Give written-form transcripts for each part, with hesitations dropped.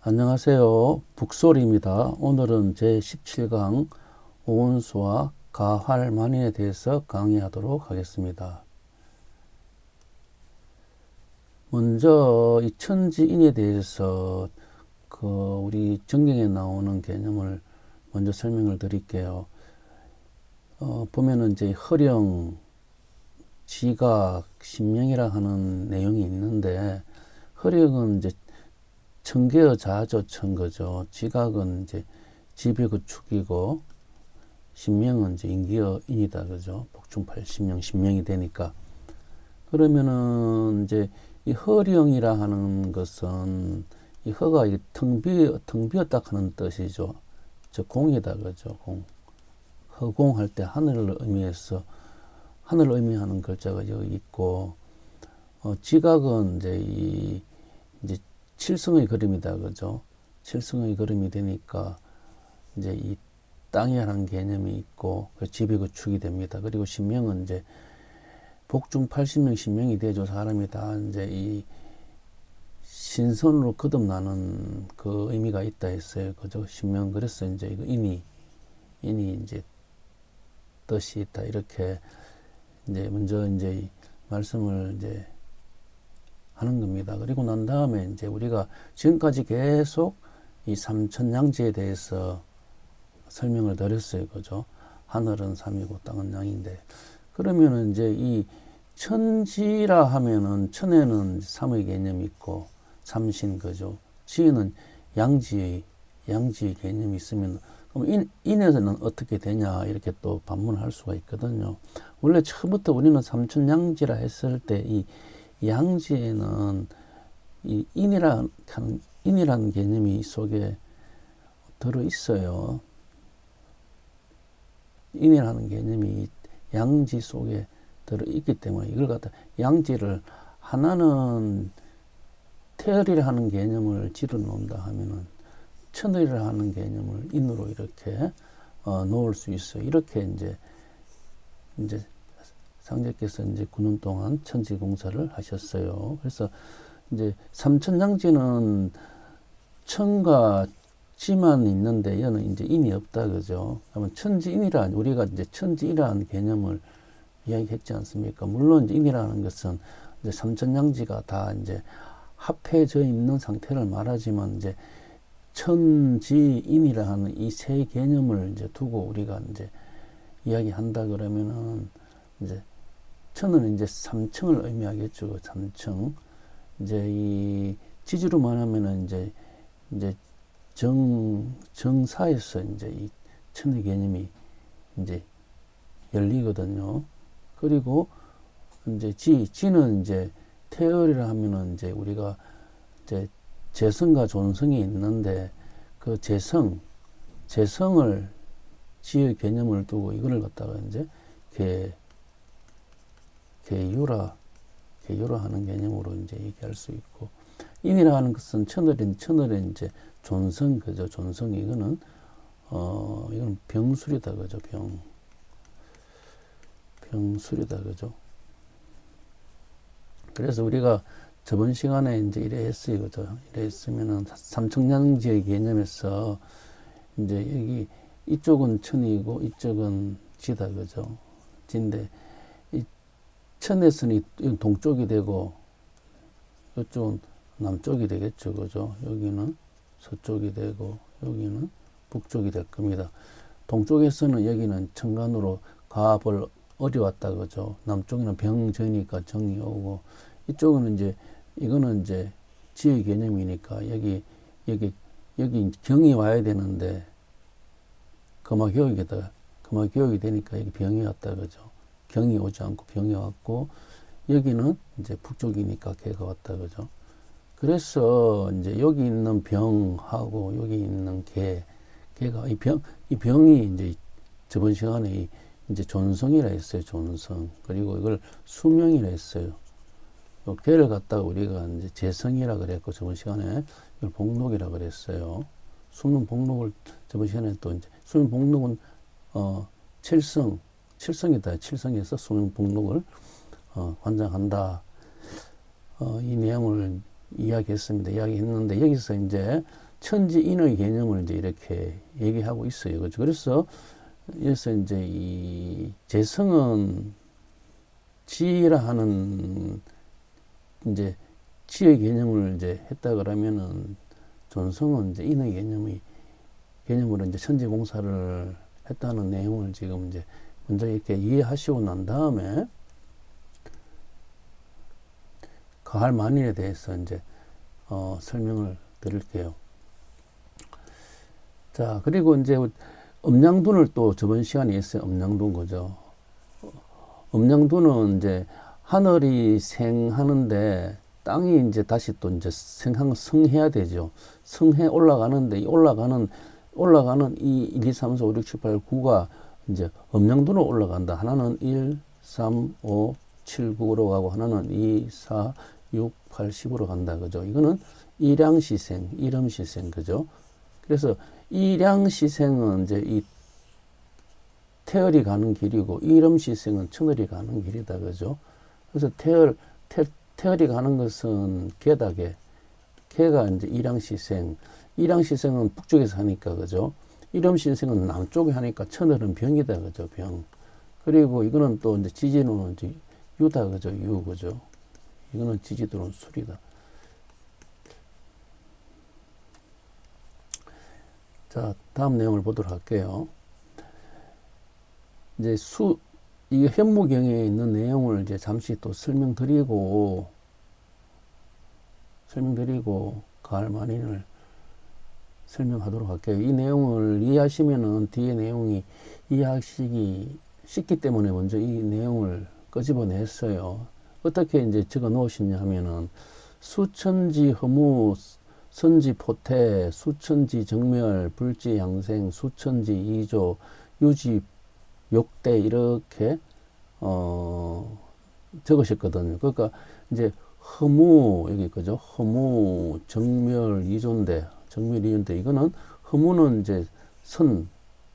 안녕하세요. 북소리입니다. 오늘은 제17강 오원수와 가활만인에 대해서 강의하도록 하겠습니다. 먼저 이 천지인에 대해서 우리 정경에 나오는 개념을 먼저 설명을 드릴게요. 보면은 이제 허령, 지각, 신명이라 하는 내용이 있는데, 허령은 이제 청계의 자조 청거죠. 지각은 이제 집의 축이고, 신명은 이제 인기의 인이다, 그죠? 복중팔 신명, 신명이 되니까. 그러면은 이제 이 허령이라 하는 것은 이 허가 텅 비었다 하는 뜻이죠. 저 공이다, 그죠? 공. 허공할 때 하늘을 의미해서 하늘을 의미하는 글자가 여기 있고, 지각은 이제 칠성의 그림이다, 그죠? 칠성의 그림이 되니까 이제 이 땅이라는 개념이 있고, 집이 축이 됩니다. 그리고 신명은 이제 복중 80명 신명이 되죠. 사람이 다 이제 이 신선으로 거듭나는 그 의미가 있다 했어요. 그죠? 신명. 그래서 이제 이거 인이 이제 뜻이 있다. 이렇게 이제 먼저 이제 말씀을 이제 하는 겁니다. 그리고 난 다음에 이제 우리가 지금까지 계속 이 삼천양지에 대해서 설명을 드렸어요. 그죠? 하늘은 삼이고 땅은 양인데, 그러면은 이제 이 천지라 하면은 천에는 삼의 개념이 있고 삼신, 그죠? 지에는 양지의 개념이 있으면, 그럼 인에서는 어떻게 되냐, 이렇게 또 반문할 수가 있거든요. 원래 처음부터 우리는 삼천양지라 했을 때 이 양지에는 이 인이라는 개념이 속에 들어 있어요. 인이라는 개념이 양지 속에 들어 있기 때문에 이걸 갖다 양지를 하나는 태열이라 하는 개념을 지르 놓는다 하면은 천을이라 하는 개념을 인으로 이렇게 놓을 수 있어요. 이렇게 이제 상제께서 이제 9년 동안 천지 공사를 하셨어요. 그래서 이제 삼천양지는 천과 지만 있는데 얘는 이제 인이 없다, 그죠? 그러면 천지인이란, 우리가 이제 천지이라는 개념을 이야기했지 않습니까? 물론 이제 인이라는 것은 이제 삼천양지가 다 이제 합해져 있는 상태를 말하지만, 이제 천지인이라 하는 이 세 개념을 이제 두고 우리가 이제 이야기한다 그러면은, 이제 천은 이제 삼층을 의미하겠죠. 삼층. 이제 이 지지로 말하면은 이제 정사에서 이제 이 천의 개념이 이제 열리거든요. 그리고 이제 지는 이제 태열이라 하면은 이제 우리가 이제 재성과 존성이 있는데, 그 재성을 지의 개념을 두고 이거를 갖다가 이제 개유라 하는 개념으로 이제 얘기할 수 있고, 인이라 하는 것은 천을의 이제 존성, 그죠? 존성, 이거는 병술이다, 그죠? 병술이다, 그죠? 그래서 우리가 저번 시간에 이제 이래 했어요, 그죠? 이래 했으면은 삼천양지의 개념에서 이제 여기 이쪽은 천이고 이쪽은 지다, 그죠? 지인데, 이 천에서는 동쪽이 되고 이쪽은 남쪽이 되겠죠, 그죠? 여기는 서쪽이 되고 여기는 북쪽이 될 겁니다. 동쪽에서는 여기는 천간으로 가압을 어려웠다, 그죠? 남쪽에는 병전이니까 정이 오고, 이쪽은 이제 이거는 이제 지의 개념이니까 여기 경이 와야 되는데 금화교육이 되니까 여기 병이 왔다, 그죠? 경이 오지 않고 병이 왔고, 여기는 이제 북쪽이니까 개가 왔다, 그죠? 그래서 이제 여기 있는 병하고 여기 있는 개가 이 병이 이제 저번 시간에 이제 존성이라 했어요. 존성. 그리고 이걸 수명이라 했어요. 개를 갖다가 우리가 이제 재성이라 그랬고, 저번 시간에 이걸 복록이라 그랬어요. 수명 복록을 저번 시간에 또 이제 수명 복록은 칠성이다. 칠성에서 수명 복록을 관장한다. 이 내용을 이야기했습니다. 이야기했는데, 여기서 이제 천지인의 개념을 이제 이렇게 얘기하고 있어요. 그렇죠? 그래서 이제 이 재성은 지라 하는 이제 지의 개념을 이제 했다 그러면은 존성은 이제 인의 개념으로 이제 천지공사를 했다는 내용을 지금 이제 먼저 이렇게 이해하시고 난 다음에 가할 만인에 대해서 이제 설명을 드릴게요. 자, 그리고 이제 음양둔을 또 저번 시간에 했어요. 음양둔 거죠. 음양둔은 이제 하늘이 생하는데 땅이 이제 다시 또 이제 성해야 되죠. 성해 올라가는데 이 올라가는 이 1, 2, 3, 4, 5, 6, 7, 8, 9가 이제 음양둔으로 올라간다. 하나는 1, 3, 5, 7, 9로 가고 하나는 2, 4, 6, 8, 10으로 간다. 그죠? 이거는 일양시생, 일음시생. 그죠? 그래서 일양시생은 이제 이 태열이 가는 길이고 일음시생은 천을이 가는 길이다. 그죠? 그래서 태열이 가는 것은 개다, 개. 개가 이제 일양시생. 일양시생은 북쪽에서 하니까, 그죠? 일음시생은 남쪽에 하니까 천을은 병이다. 그죠? 병. 그리고 이거는 또 이제 지지도는 이제 유다. 그죠? 유. 그죠? 이거는 지지도는 술이다. 자, 다음 내용을 보도록 할게요. 이제 이 현무경에 있는 내용을 이제 잠시 또 설명드리고 가을 만인을 설명하도록 할게요. 이 내용을 이해하시면은 뒤에 내용이 이해하시기 쉽기 때문에 먼저 이 내용을 끄집어냈어요. 어떻게 이제 적어 놓으셨냐 하면은 수천지 허무, 선지 포태, 수천지 정멸, 불지 양생, 수천지 이조, 유지 욕대 이렇게 적으셨거든요. 그러니까 이제 허무 여기 그죠? 허무 정멸 이조인데 이거는 허무는 이제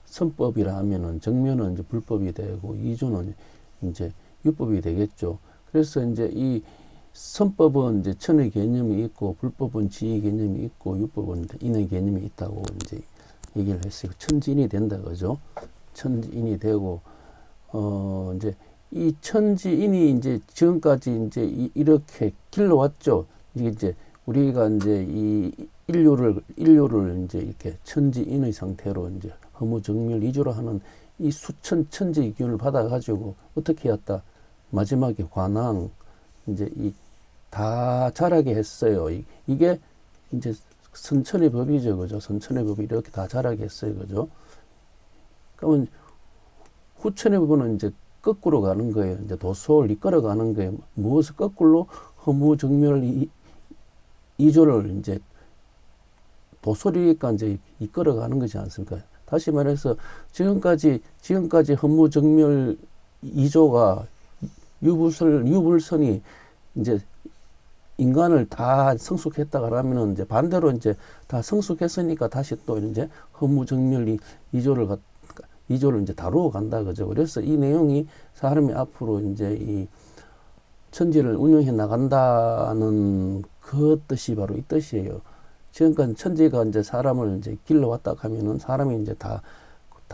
선법이라 하면은 정멸은 이제 불법이 되고 이조는 이제 유법이 되겠죠. 그래서 이제 이 선법은 이제 천의 개념이 있고 불법은 지의 개념이 있고 유법은 인의 개념이 있다고 이제 얘기를 했어요. 천지인이 된다 그죠? 천지인이 되고 이제 이 천지인이 이제 지금까지 이제 이렇게 길러왔죠. 이제 우리가 이제 이 인류를 이제 이렇게 천지인의 상태로 이제 허무정멸 이주로 하는 이 수천 천지의 기운을 받아가지고 어떻게 했다? 마지막에 관왕 이제 이 다 자라게 했어요. 이게 이제 선천의 법이죠, 그죠? 선천의 법이 이렇게 다 자라게 했어요, 그죠? 그러면 후천의 법은 이제 거꾸로 가는 거예요. 이제 도소를 이끌어 가는 거예요. 무엇을 거꾸로 허무정멸 이조를 이제 도소리니까 이제 이끌어 가는 거지 않습니까? 다시 말해서 지금까지 허무정멸 이조가 유불선이 이제 인간을 다 성숙했다 그러면은 이제 반대로 이제 다 성숙했으니까 다시 또 이제 허무정멸 이조를 이제 다루어 간다 그죠. 그래서 이 내용이 사람이 앞으로 이제 이 천지를 운영해 나간다는 그 뜻이 바로 이 뜻이에요. 지금까지 천지가 이제 사람을 이제 길러왔다 하면은 사람이 이제 다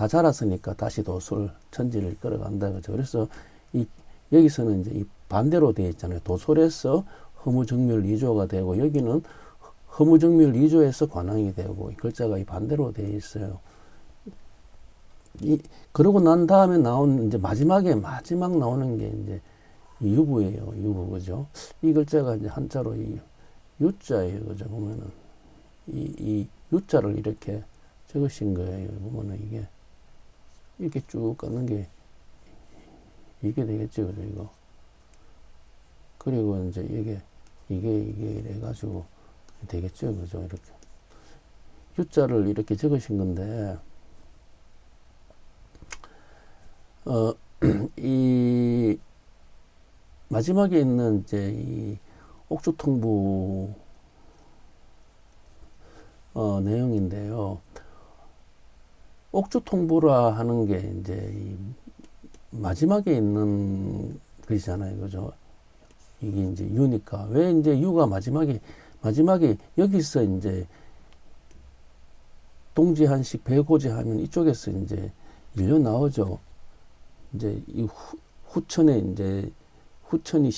자랐으니까 다시 도솔 천지를 끌어간다 그죠. 그래서 여기서는 이제 이 반대로 되어 있잖아요. 도솔에서 허무정멸 이조가 되고 여기는 허무정멸 이조에서 관왕이 되고 이 글자가 이 반대로 되어 있어요. 그러고 난 다음에 나온 이제 마지막 나오는 게 이제 유부예요. 유부 그죠? 이 글자가 이제 한자로 이 유자예요. 그죠? 보면은 이 유자를 이렇게 적으신 거예요. 보면은 이게 이렇게 쭉 가는 게 이게 되겠죠. 그죠? 이거. 그리고 이제 이게 이래 가지고 되겠죠. 그죠? 이렇게. 유자를 이렇게 적으신 건데, 이 마지막에 있는 이제 이 옥주통부 내용인데요. 옥주통부라 하는 게 이제 이 마지막에 있는 글이잖아요. 그죠? 이게 이제 유니까. 왜 이제 유가 마지막에 여기서 이제 동지한식 배고지 하면 이쪽에서 이제 일려 나오죠. 이제 이 후천에 이제 후천이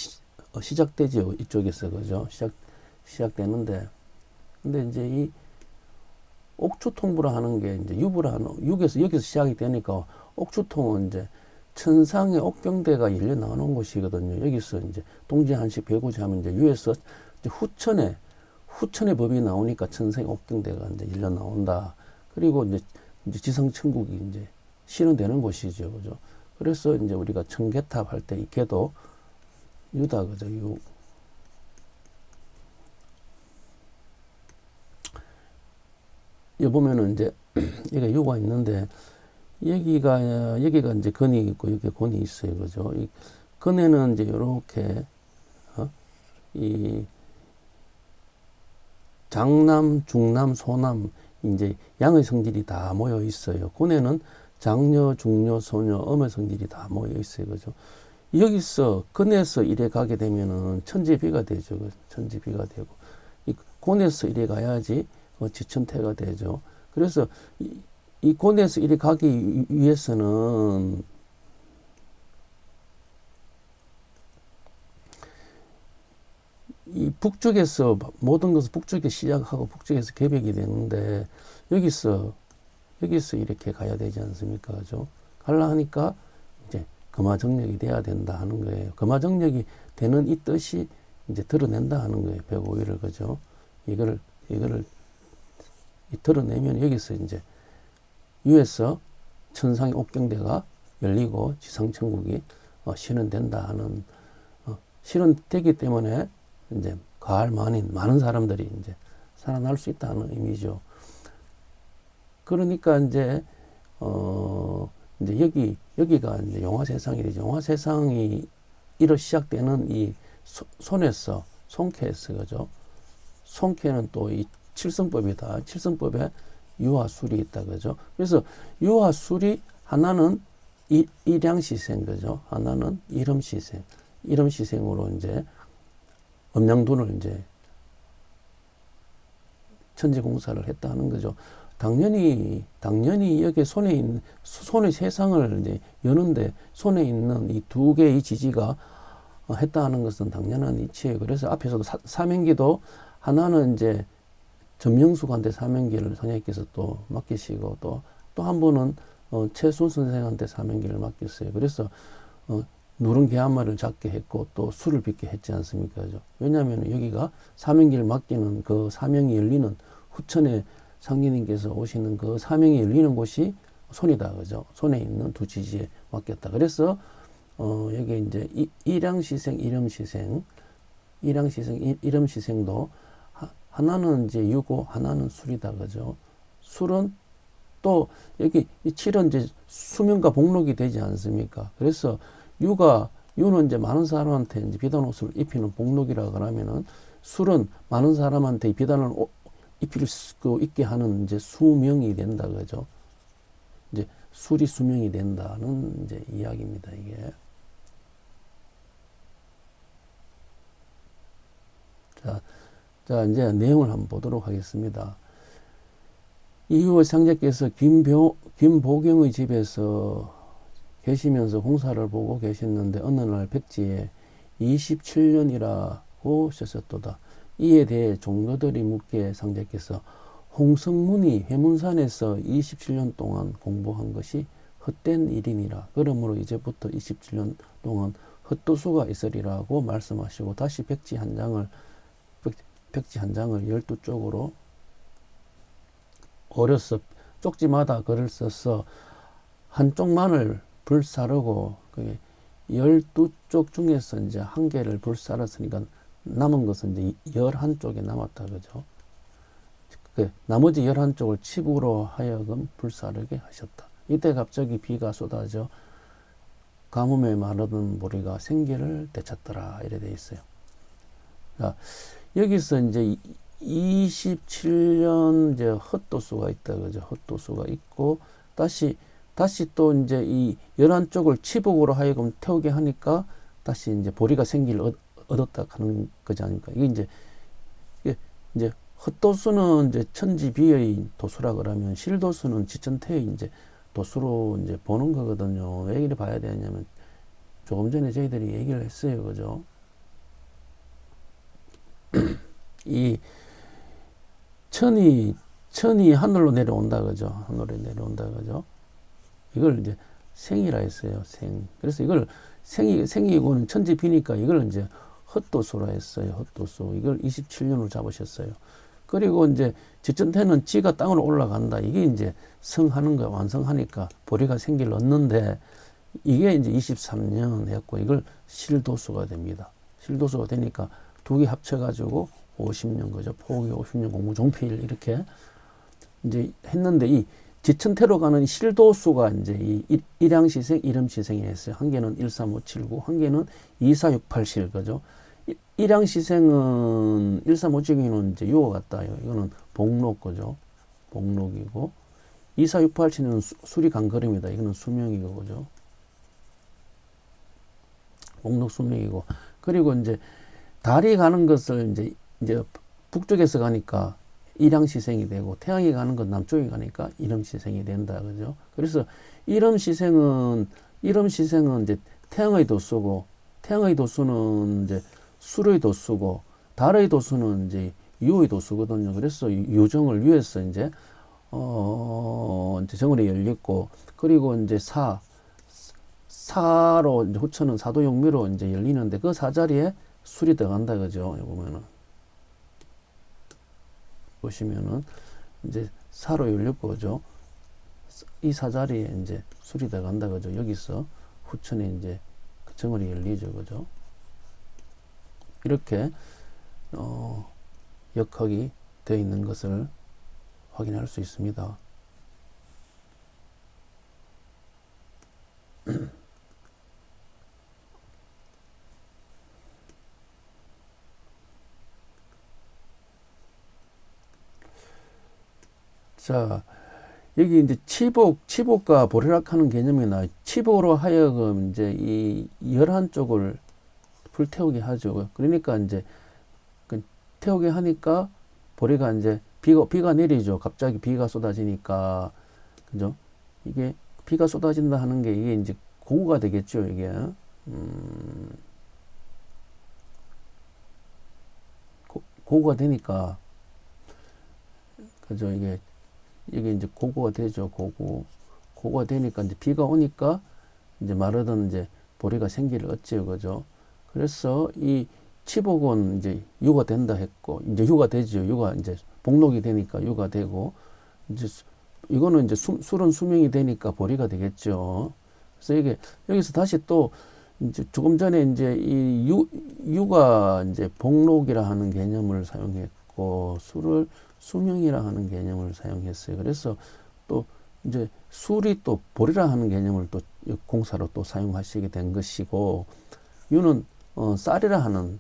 시작되죠. 이쪽에서 그죠? 시작되는데, 근데 이제 이 옥추통부라 하는 게 이제 육에서 여기서 시작이 되니까 옥추통은 이제 천상의 옥경대가 열려 나오는 곳이거든요. 여기서 이제 동지한식 배고지 하면 이제 유에서 이제 후천의 법이 나오니까 천상의 옥경대가 이제 열려 나온다. 그리고 이제 지성천국이 이제 실현되는 곳이죠. 그죠? 그래서 이제 우리가 청계탑 할 때 이 개도 유다, 그죠? 유. 여기 보면은 이제 여기가 유가 있는데 여기가 이제 건이 있고 여기 곤이 있어요. 그죠? 이 건에는 이제 요렇게 이 장남, 중남, 소남 이제 양의 성질이 다 모여 있어요. 곤에는 장녀, 중녀, 소녀, 음의 성질이 다 모여 있어요. 그죠? 여기서 건에서 이래 가게 되면은 천지비가 되죠. 천지비가 되고 이 곤에서 이래 가야지 지천태가 되죠. 그래서 이 곤에서 이래 가기 위해서는 이 북쪽에서 모든 것을 북쪽에 시작하고 북쪽에서 개벽이 되는데 여기서 이렇게 가야 되지 않습니까? 그죠? 가려 하니까 이제 금화정력이 돼야 된다 하는 거예요. 금화정력이 되는 이 뜻이 이제 드러낸다 하는 거예요. 105일을 그죠? 이거를 드러내면 여기서 이제 유에서 천상의 옥경대가 열리고 지상천국이 실현된다 하는 실현되기 때문에 이제 가을 많은 사람들이 이제 살아날 수 있다는 의미죠. 그러니까 이제 이제 여기가 이제 용화세상이 되죠. 용화세상이 이로 시작되는 이 손에서 손캐에서 그죠. 손캐는 또 이 칠성법이다. 칠성법에 유와 술이 있다 그죠. 그래서 유와 술이 하나는 일양시생 그죠. 하나는 일음시생으로 이제 음양돈을 이제 천지공사를 했다는 거죠. 당연히 여기 손의 세상을 이제 여는데 손에 있는 이 두 개의 지지가 했다는 것은 당연한 이치예요. 그래서 앞에서도 사명기도 하나는 이제 점영숙한테 사명기를 선생님께서 또 맡기시고 또 한 분은 최순 선생한테 사명기를 맡겼어요. 그래서 누른 개 한 마리를 잡게 했고 또 술을 빚게 했지 않습니까? 왜냐하면 여기가 사명기를 맡기는 그 사명이 열리는 후천에 상계님께서 오시는 그 사명이 열리는 곳이 손이다. 그죠? 손에 있는 두 지지에 맡겼다. 그래서 여기 이제 일양시생, 일음시생도 하나는 이제 유고 하나는 술이다. 그죠? 술은 또 여기 이 칠은 이제 수명과 복록이 되지 않습니까? 그래서 유는 이제 많은 사람한테 이제 비단 옷을 입히는 복록이라 그러면은 술은 많은 사람한테 비단을 입힐 수 있게 하는 이제 수명이 된다. 그죠? 이제 술이 수명이 된다는 이제 이야기입니다. 이게. 자, 이제 내용을 한번 보도록 하겠습니다. 이후 상제께서 김보경의 집에서 계시면서 공사를 보고 계셨는데 어느 날 백지에 27년이라고 쓰셨도다. 이에 대해 종교들이 묻기에 상제께서 홍성문이 해문산에서 27년 동안 공부한 것이 헛된 일이니라. 그러므로 이제부터 27년 동안 헛도수가 있으리라고 말씀하시고 다시 백지 한 장을 12쪽으로 오려서 쪽지마다 글을 써서 한쪽만을 불사르고 12쪽 중에서 이제 한 개를 불사랐으니까 남은 것은 이제 11쪽에 남았다. 그죠? 나머지 11쪽을 칩으로 하여금 불사르게 하셨다. 이때 갑자기 비가 쏟아져 가뭄에 마르던 보리가 생기를 되찾더라. 이래 돼 있어요. 자, 여기서 이제 27년 이제 헛도수가 있다. 그죠? 헛도수가 있고 다시 또 이제 이 11쪽을 치복으로 하여금 태우게 하니까 다시 이제 보리가 생기를 얻었다 하는 거지 않습니까? 이게 이제 헛도수는 이제 천지비의 도수라 그러면 실도수는 지천태의 이제 도수로 이제 보는 거거든요. 왜 이렇게 봐야 되냐면 조금 전에 저희들이 얘기를 했어요. 그죠? 이 천이 하늘로 내려온다. 그죠? 하늘로 내려온다. 그죠? 이걸 이제 생이라 했어요. 생. 그래서 이걸 생이고는 천지비니까 이걸 이제 헛도수라 했어요. 헛도수. 이걸 27년으로 잡으셨어요. 그리고 이제 지천태는 지가 땅으로 올라간다. 이게 이제 성하는 거 완성하니까 보리가 생기를 얻는데 이게 이제 23년 했고 이걸 실도수가 됩니다. 실도수가 되니까 두 개 합쳐가지고 50년 거죠. 포기 50년 공무 종필 이렇게 이제 했는데 이 지천태로 가는 실도수가 이제 이 일양시생, 일음시생이 했어요. 한 개는 13579, 한 개는 24687 그죠. 일양시생은 13579는 이제 요거 같다요. 이거는 복록 거죠. 복록이고 24687은 수리 간걸음이다. 이거는 수명이고 그죠. 복록 수명이고 그리고 이제 달이 가는 것을 이제 북쪽에서 가니까 일양시생이 되고 태양이 가는 건 남쪽에 가니까 일음시생이 된다 그죠. 그래서 일음시생은 이제 태양의 도수고 태양의 도수는 이제 수의 도수고 달의 도수는 이제 유의 도수거든요. 그래서 유정을 위해서 이제 정월에 열렸고 그리고 이제 사로 이제 후천은 사도용미로 이제 열리는데 그 사자리에 술이 들어간다 그죠. 보면은 보시면은 이제 사로 열렸고 그죠. 이 사자리에 이제 술이 들어간다 그죠. 여기서 후천에 이제 정월이 열리죠 그죠. 이렇게 역학이 되어 있는 것을 확인할 수 있습니다. 자, 여기 이제 치복과 보리락하는 개념이 나와요. 치복으로 하여금 이제 이 11쪽을 불태우게 하죠. 그러니까 이제 태우게 하니까 보리가 이제 비가 내리죠. 갑자기 비가 쏟아지니까 그죠? 이게 비가 쏟아진다 하는 게 이게 이제 고구가 되겠죠. 이게 고구가 되니까 그죠? 이게 이제 고구가 되죠. 고구가 되니까 이제 비가 오니까 이제 마르던 이제 보리가 생기를 얻지요. 그죠? 그래서 이 치복은 이제 유가 된다 했고 이제 유가 되죠. 유가 이제 복록이 되니까 유가 되고 이제 이거는 이제 술은 수명이 되니까 보리가 되겠죠. 그래서 이게 여기서 다시 또 이제 조금 전에 이제 이 유가 이제 복록이라 하는 개념을 사용했고 술을 수명이라 하는 개념을 사용했어요. 그래서 또 이제 술이 또 보리라 하는 개념을 또 공사로 또 사용하시게 된 것이고 유는 쌀이라 하는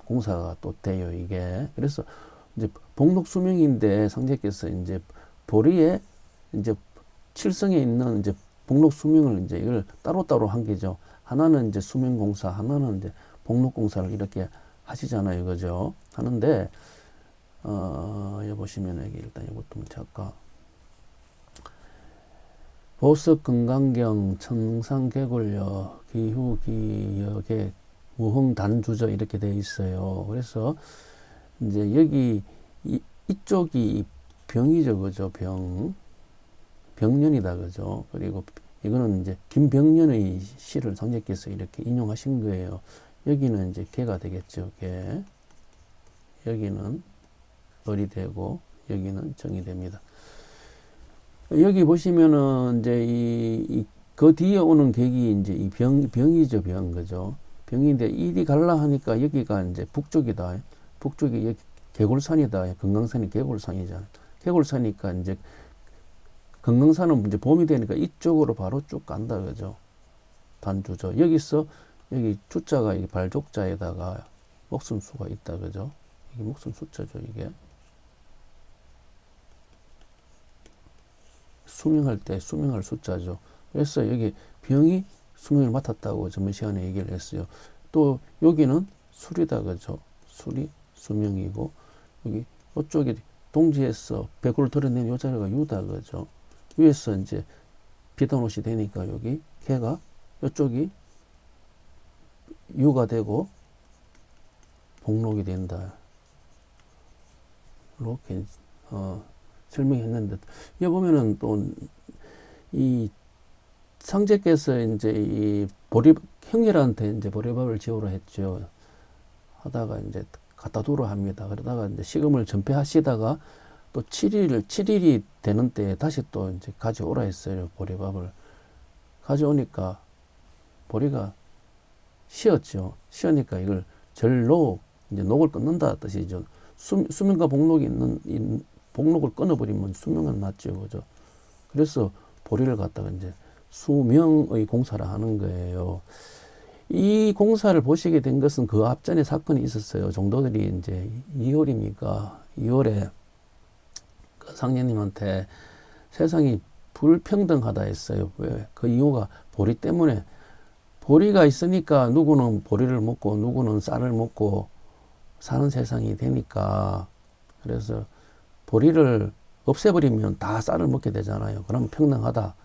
공사가 또 돼요. 이게 그래서 이제 복록 수명인데 상제께서 이제 보리에 이제 칠성에 있는 이제 복록 수명을 이제 이걸 따로따로 한 게죠. 하나는 이제 수명 공사, 하나는 이제 복록 공사를 이렇게 하시잖아요. 그죠? 하는데 여기 보시면 여기 일단 이것도 잠깐 보석 금강경 청상개굴려 기후기역의 무흥단주저 이렇게 되어 있어요. 그래서 이제 여기 이쪽이 병이죠. 그죠? 병년이다. 그죠? 그리고 이거는 이제 김병년의 시를 상제께서 이렇게 인용하신 거예요. 여기는 이제 개가 되겠죠. 개. 여기는 을이 되고 여기는 정이 됩니다. 여기 보시면은 이제 그 뒤에 오는 객이 이제 이 병이죠. 병. 그죠? 병인데 이리 갈라 하니까 여기가 이제 북쪽이다. 북쪽이 여기 개골산이다. 금강산이 개골산이잖아. 개골산이니까 이제 금강산은 이제 봄이 되니까 이쪽으로 바로 쭉 간다. 그죠? 단주죠. 여기서 여기 주자가 이 발족자에다가 목숨수가 있다. 그죠? 이게 목숨 숫자죠. 이게 수명할 때 수명할 숫자죠. 그래서 여기 병이 수명을 맡았다고 저번 시간에 얘기를 했어요. 또 여기는 술이다. 그죠? 술이 수명이고 여기 이쪽이 동지에서 배구를 드러낸 요 자리가 유다, 그죠? 위에서 이제 비단 옷이 되니까 여기 걔가 이쪽이 유가 되고 복록이 된다. 이렇게 설명했는데, 여기 보면은 또 이 상제께서 이제 이 형제한테 이제 보리밥을 지으라 했죠. 하다가 이제 갖다 두라 합니다. 그러다가 이제 식음을 전폐하시다가 또 7일이 되는 때에 다시 또 이제 가져오라 했어요. 보리밥을. 가져오니까 보리가 쉬었죠. 쉬으니까 이걸 절록, 이제 녹을 끊는다 뜻이죠. 수명과 복록이 복록을 끊어버리면 수명은 맞죠. 그죠? 그래서 보리를 갖다가 이제 수명의 공사를 하는 거예요. 이 공사를 보시게 된 것은 그 앞전에 사건이 있었어요. 종도들이 이제 2월에 그 상제님한테 세상이 불평등하다 했어요. 왜? 그 이유가 보리 때문에. 보리가 있으니까 누구는 보리를 먹고 누구는 쌀을 먹고 사는 세상이 되니까, 그래서 보리를 없애버리면 다 쌀을 먹게 되잖아요. 그러면 평등하다.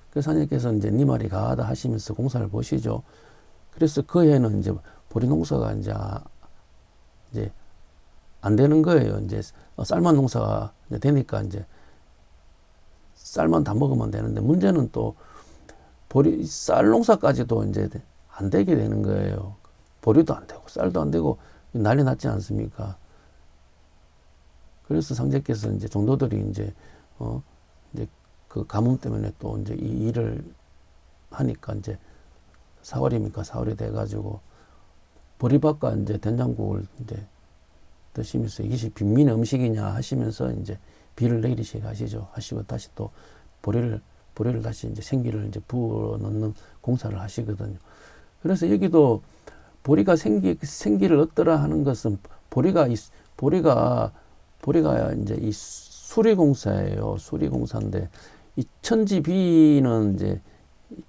그래서 하나님께서 이제 네 말이 가하다 하시면서 공사를 보시죠. 그래서 그 해는 이제 보리 농사가 이제 안 되는 거예요. 이제 쌀만 농사가 이제 되니까 이제 쌀만 다 먹으면 되는데, 문제는 또 쌀 농사까지도 이제 안 되게 되는 거예요. 보리도 안 되고 쌀도 안 되고 난리 났지 않습니까? 그래서 상제께서 이제 종도들이 이제 그 가뭄 때문에 또 이제 이 일을 하니까 이제 4월이 돼가지고 보리밥과 이제 된장국을 이제 드시면서 이것이 빈민의 음식이냐 하시면서 이제 비를 내리시게 하시고 다시 또 보리를 다시 이제 생기를 이제 부어 넣는 공사를 하시거든요. 그래서 여기도 보리가 생기를 얻더라 하는 것은 보리가 이제 이 수리공사예요. 수리공사인데, 이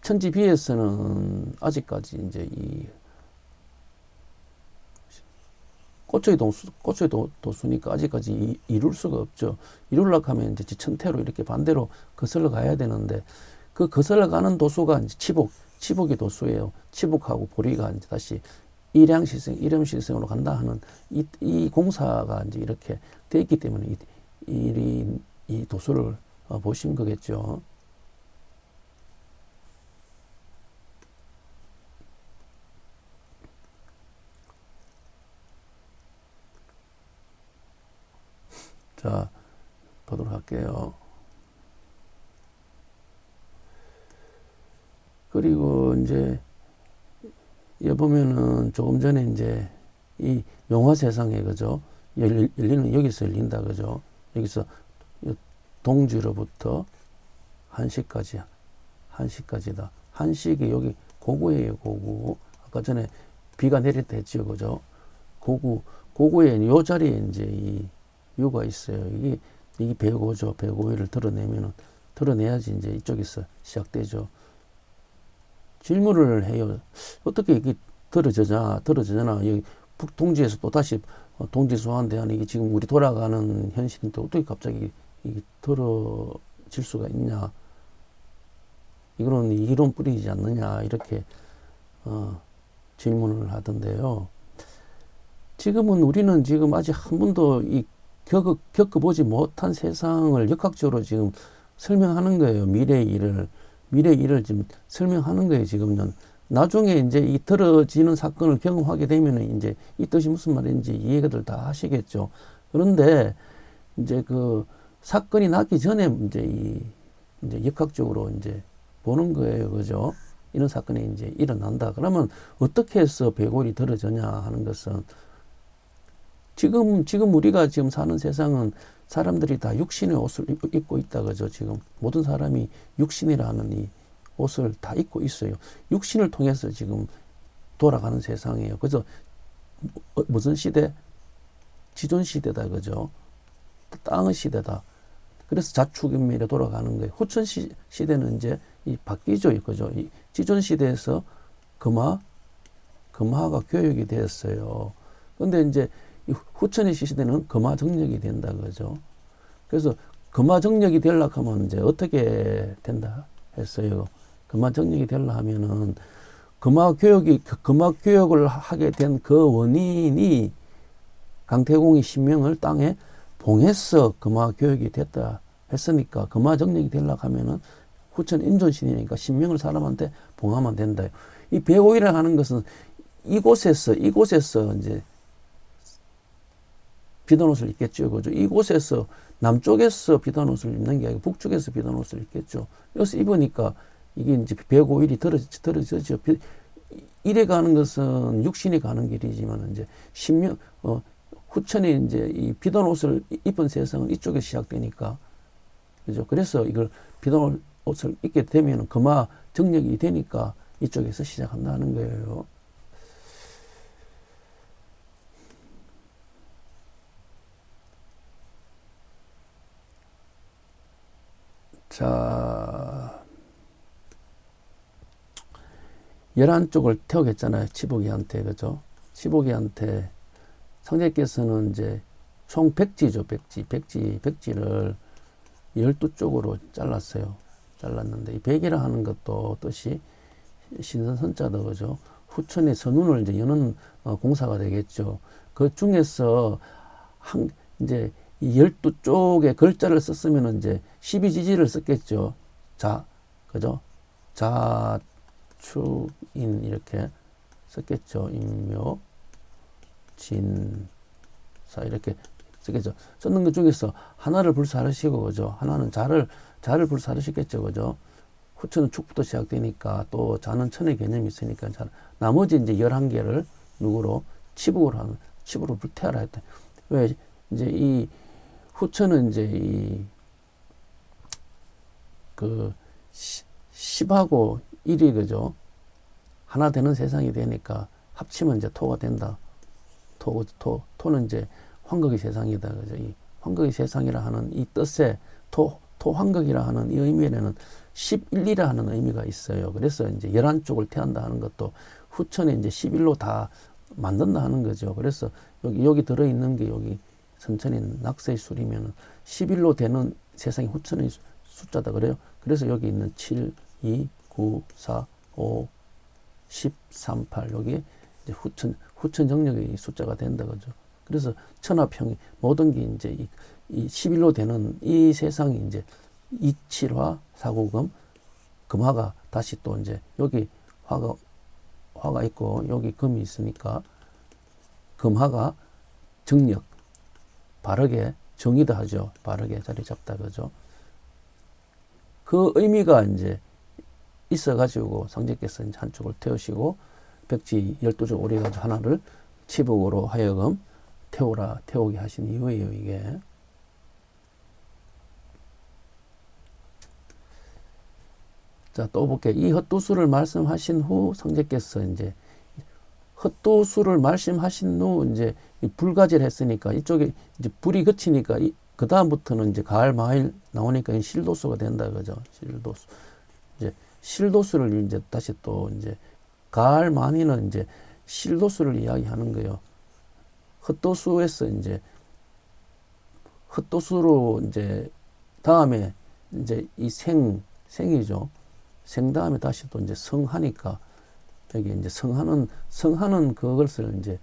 천지비에서는 아직까지 이제 이 꽃의 도수니까 아직까지 이룰 수가 없죠. 이루려고 하면 이제 지천태로 이렇게 반대로 거슬러 가야 되는데, 그 거슬러 가는 도수가 이제 치복이 도수예요. 치복하고 보리가 이제 다시 일양실생으로 간다 하는 이 공사가 이제 이렇게 돼 있기 때문에 이 도수를 보신 거겠죠. 자, 보도록 할게요. 그리고 이제 여기 보면은 조금 전에 이제 이 용화 세상에, 그죠? 열리는, 여기서 열린다, 그죠? 여기서 동지로부터 한시까지다. 한식이 여기 고구예요, 고구. 아까 전에 비가 내릴 때 했죠, 그죠? 고구에 요 자리에 이제 이 유가 있어요. 이게 배고죠. 배고위를 드러내야지 이제 이쪽에서 시작되죠. 질문을 해요. 어떻게 이게 들어지잖아. 여기 북동지에서 또 다시 동지소환 대한 이게 지금 우리 돌아가는 현실인데 어떻게 갑자기 이게 들어질 수가 있냐. 이거는 이론뿐이지 않느냐. 이렇게 질문을 하던데요. 지금은 우리는 지금 아직 한 번도 겪어보지 못한 세상을 역학적으로 지금 설명하는 거예요. 미래의 일을 지금 설명하는 거예요. 지금은. 나중에 이제 이 들어지는 사건을 경험하게 되면은 이제 이 뜻이 무슨 말인지 이해가들 다 하시겠죠. 그런데 이제 그 사건이 나기 전에 이제 이제 역학적으로 이제 보는 거예요. 그죠? 이런 사건이 이제 일어난다. 그러면 어떻게 해서 배골이 들어지냐 하는 것은, 지금 우리가 지금 사는 세상은 사람들이 다 육신의 옷을 입고 있다. 그죠? 지금 모든 사람이 육신이라는 이 옷을 다 입고 있어요. 육신을 통해서 지금 돌아가는 세상이에요. 그래서 무슨 시대? 지존 시대다. 그죠? 땅의 시대다. 그래서 자축인밀에 돌아가는 거예요. 후천 시대는 이제 바뀌죠. 그죠? 이 지존 시대에서 금화가 교육이 되었어요. 근데 이제 이 후천의 시대는 금화 정력이 된다 그죠. 그래서 금화 정력이 되려고 하면 이제 어떻게 된다 했어요. 금화 정력이 되려고 하면은 금화 교육을 하게 된 그 원인이 강태공이 신명을 땅에 봉해서 금화 교육이 됐다 했으니까 금화 정력이 되려고 하면은 후천 인존신이니까 신명을 사람한테 봉하면 된다. 이 백오일을 하는 것은 이곳에서 이제 비단 옷을 입겠죠. 그죠? 이곳에서 남쪽에서 비단 옷을 입는 게 아니고 북쪽에서 비단 옷을 입겠죠. 여기서 입으니까 이게 이제 백오일이 들어지죠. 일에 가는 것은 육신이 가는 길이지만 이제 신명, 후천이 이제 이 비단 옷을 입은 세상은 이쪽에 시작되니까. 그죠? 그래서 이걸 비단 옷을 입게 되면 금화 정력이 되니까 이쪽에서 시작한다는 거예요. 자, 11쪽을 태우겠잖아요. 치복이한테. 그죠? 치복이한테 성제께서는 이제 총 백지죠. 백지를 12쪽으로 잘랐어요. 잘랐는데 이 백이라 하는 것도 뜻이 신선선자도 그죠? 후천의 선운을 이제 여는 공사가 되겠죠. 그 중에서 이제 이 12쪽에 글자를 썼으면 이제 12지지를 썼겠죠. 그죠? 자축인 이렇게 썼겠죠. 인묘, 진사 이렇게 썼겠죠. 썼는 것 중에서 하나를 불사르시고 그죠? 하나는 자를 불사르시겠죠. 그죠? 후천은 축부터 시작되니까 또 자는 천의 개념이 있으니까 나머지 이제 11개를 누구로 치부로 불태하라 했다. 왜 이제 이 후천은 이제 그 10하고 1이 그죠? 하나 되는 세상이 되니까 합치면 이제 토가 된다. 토는 이제 황극의 세상이다. 그죠? 이 황극의 세상이라 하는 이 뜻에 토황극이라 하는 이 의미에는 11이라 하는 의미가 있어요. 그래서 이제 11쪽을 태한다 하는 것도 후천에 이제 11로 다 만든다 하는 거죠. 그래서 여기 들어있는 게 여기 선천인 낙서의 술이면 11로 되는 세상이 후천의 숫자다 그래요. 그래서 여기 있는 7, 2, 9, 4, 5, 10, 3, 8 여기에 이제 후천 정력의 숫자가 된다 그죠. 그래서 천하평이 모든 게 이제 이 11로 되는 이 세상이 이제 이칠화 사구금 금화가 다시 또 이제 여기 화가 있고 여기 금이 있으니까 금화가 정력 바르게 정의다 하죠. 바르게 자리 잡다 그죠. 그 의미가 이제 있어가지고 상제께서 이제 한쪽을 태우시고 백지 12쪽 오래가지고 하나를 치복으로 하여금 태우게 하신 이유예요, 이게. 자, 또 볼게요. 이 헛두수를 말씀하신 후 상제께서 이제 헛두수를 말씀하신 후 이제 불가지를 했으니까 이쪽에 이제 불이 그치니까 그 다음부터는 이제 가을 마일 나오니까 실도수가 된다 그죠. 실도수. 이제 실도수를 이제 다시 또 이제 가을 만이는 이제 실도수를 이야기하는 거예요. 헛도수에서 이제 헛도수로 이제 다음에 이제 이 생이죠. 생 다음에 다시 또 이제 성하니까 여기 이제 성하는 그것을 이제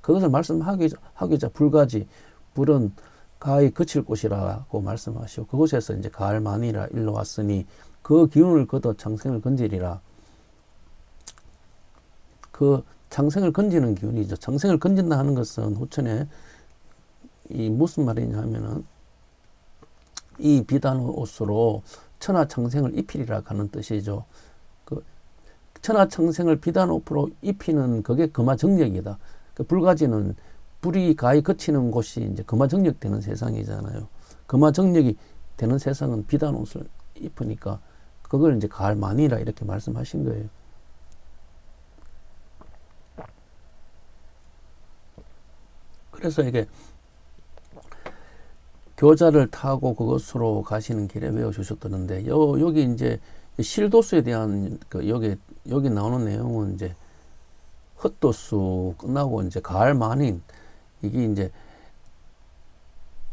그것을 말씀하기자 불가지 불은 가히 그칠 곳이라고 말씀하시고 그곳에서 이제 가을 만이라 일로 왔으니 그 기운을 거둬 창생을 건지리라. 그 창생을 건지는 기운이죠. 창생을 건진다 하는 것은 후천에 이 무슨 말이냐 하면은 이 비단 옷으로 천하 창생을 입히리라 하는 뜻이죠. 그 천하 창생을 비단 옷으로 입히는 그게 금화 정력이다. 그 불가지는 불이 가히 거치는 곳이 이제 금화 정력 되는 세상이잖아요. 금화 정력이 되는 세상은 비단 옷을 입으니까 그걸 이제 가을 만이라 이렇게 말씀하신 거예요. 그래서 이게 교자를 타고 그것으로 가시는 길에 외워주셨다는데 여기 이제 실도수에 대한 여기 나오는 내용은 이제 헛도수 끝나고 이제 가을 만인, 이게 이제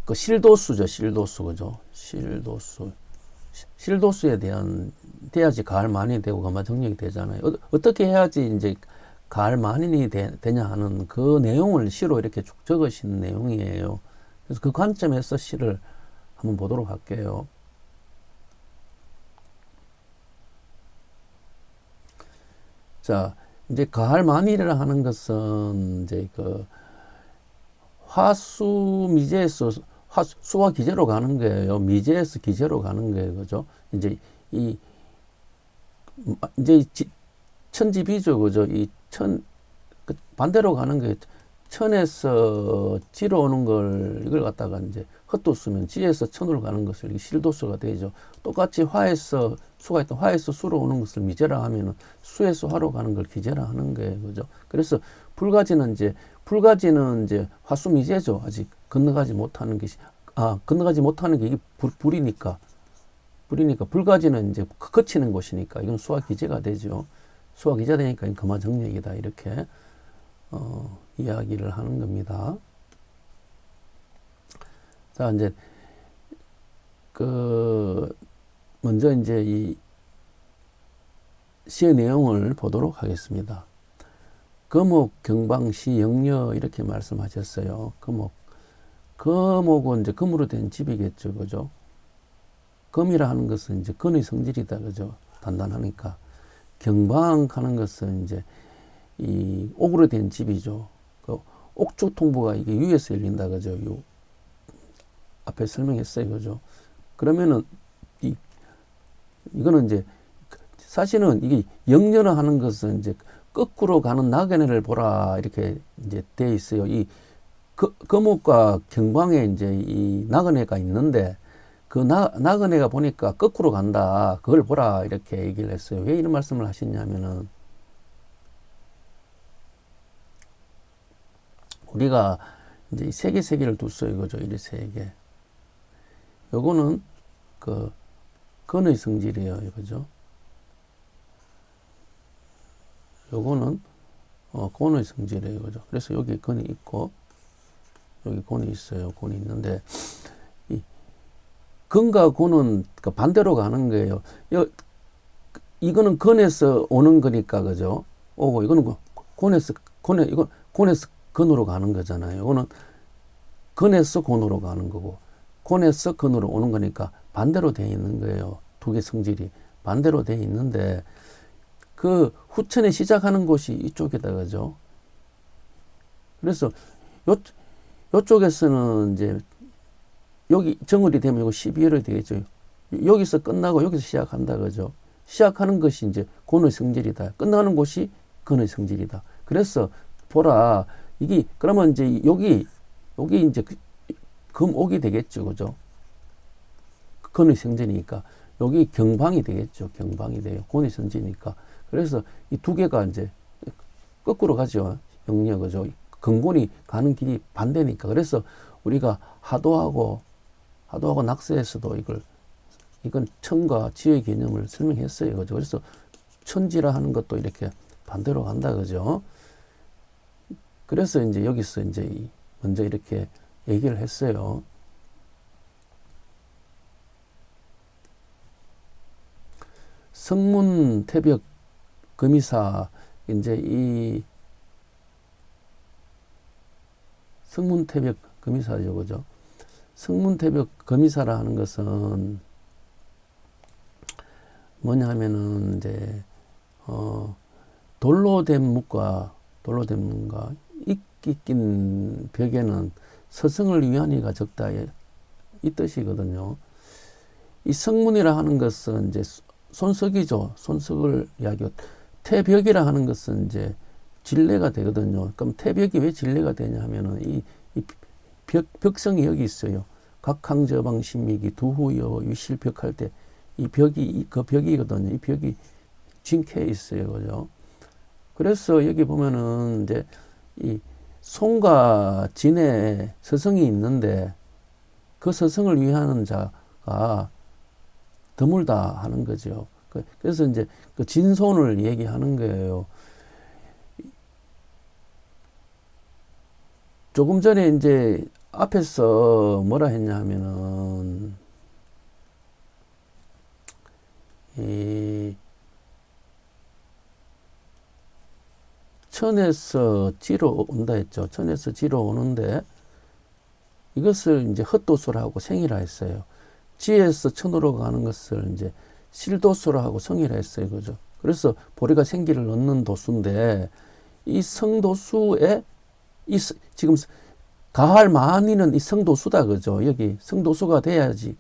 그 실도수죠. 실도수, 그죠? 실도수에 대한, 돼야지 가을 만인이 되고 금화 정력이 되잖아요. 어떻게 해야지 이제 가을 만인이 되냐 하는 그 내용을 시로 이렇게 쭉 적으신 내용이에요. 그래서 그 관점에서 시를 한번 보도록 할게요. 자, 이제 가을 만일이라 하는 것은 이제 그 화수 미제에서 수와 기제로 가는 거예요. 미제에서 기제로 가는 거예요. 그죠? 이제 이제 천지비죠. 그죠? 반대로 가는 거예요. 천에서 지로 오는 걸, 이걸 갖다가 이제 헛도수면 지에서 천으로 가는 것을 이게 실도수가 되죠. 똑같이 화에서 수가 있다. 화에서 수로 오는 것을 미제라 하면은 수에서 화로 가는 걸 기제라 하는 거예요. 그죠? 그래서 불가지는 이제 화수 미제죠. 아직 건너가지 못하는 것이, 건너가지 못하는 게 이게 불이니까. 불가지는 이제 거치는 곳이니까 이건 수화 기제가 되죠. 수화 기제가 되니까 금화 정력이다. 이렇게 이야기를 하는 겁니다. 자, 이제 먼저 이제 이 시의 내용을 보도록 하겠습니다. 금옥, 경방시, 영려 이렇게 말씀하셨어요. 금옥은 이제 금으로 된 집이겠죠, 그죠? 금이라 하는 것은 이제 근의 성질이다, 그죠? 단단하니까. 경방하는 것은 이제 이 옥으로 된 집이죠. 그 옥주 통보가 이게 위에서 열린다, 그죠? 요 앞에 설명했어요, 그죠? 그러면은 이거는 이제 사실은 이게 영려나 하는 것은 이제 거꾸로 가는 나그네를 보라 이렇게 이제 돼 있어요. 이 금옥과 경방에 이제 이 나그네가 있는데 그 나그네가 보니까 거꾸로 간다. 그걸 보라 이렇게 얘기를 했어요. 왜 이런 말씀을 하셨냐면은 우리가 이제 세 개를 뒀어요. 그죠? 이 세 개. 요거는 그 근의 성질이에요. 그죠? 요거는 곤의 성질이에요. 그죠? 그래서 여기 근이 있고 여기 곤이 있어요. 곤이 있는데 이 근과 곤은 반대로 가는 거예요. 이거는 근에서 오는 거니까 그죠? 오고 이거는 곤에서 근으로 가는 거잖아요. 이거는 근에서 곤으로 가는 거고 곤에서 근으로 오는 거니까 반대로 돼 있는 거예요. 두 개 성질이 반대로 돼 있는데 그 후천에 시작하는 곳이 이쪽이다, 그죠? 그래서 요쪽에서는 이제 여기 정월이 되면 이거 12월이 되겠죠. 여기서 끝나고 여기서 시작한다, 그죠? 시작하는 것이 이제 곤의 성질이다. 끝나는 곳이 근의 성질이다. 그래서 보라, 이게 그러면 이제 여기 이제 금옥이 되겠죠, 그죠? 근의 성질이니까 여기 경방이 되겠죠. 경방이 돼요. 곤의 성질이니까. 그래서 이 두 개가 이제 거꾸로 가죠. 영려, 그죠? 근곤이 가는 길이 반대니까. 그래서 우리가 하도하고 낙서에서도 이건 천과 지의 개념을 설명했어요. 그죠? 그래서 천지라 하는 것도 이렇게 반대로 간다, 그죠? 그래서 이제 여기서 이제 먼저 이렇게 얘기를 했어요. 성문 태벽 금이사, 이제 이 성문 태벽 금이사죠, 그죠? 성문 태벽 금이사라 하는 것은 뭐냐 하면은 이제 돌로 된 문과 이끼 낀 벽에는 서성을 위하니가 적다, 이 뜻이거든요. 이 성문이라 하는 것은 이제 손석이죠. 손석을 이야기하고 태벽이라 하는 것은 이제 진례가 되거든요. 그럼 태벽이 왜 진례가 되냐 하면은 이 벽성이 여기 있어요. 각항저방 신미기 두후여 유실벽할 때 이 벽이 그 벽이거든요. 이 벽이 진캐 있어요. 그죠? 그래서 여기 보면은 이제 이 손과 진에 서성이 있는데 그 서성을 위하는 자가 드물다 하는 거죠. 그래서 이제 그 진손을 얘기하는 거예요. 조금 전에 이제 앞에서 뭐라 했냐 하면은, 이 천에서 지로 온다 했죠. 천에서 지로 오는데 이것을 이제 헛도수라고 생이라 했어요. 지에서 천으로 가는 것을 이제 실도수라고 성이라 했어요. 그죠? 그래서 보리가 생기를 얻는 도수인데 이 성도수에 지금 가할 만이는 이 성도수다. 그죠? 여기 성도수가 돼야지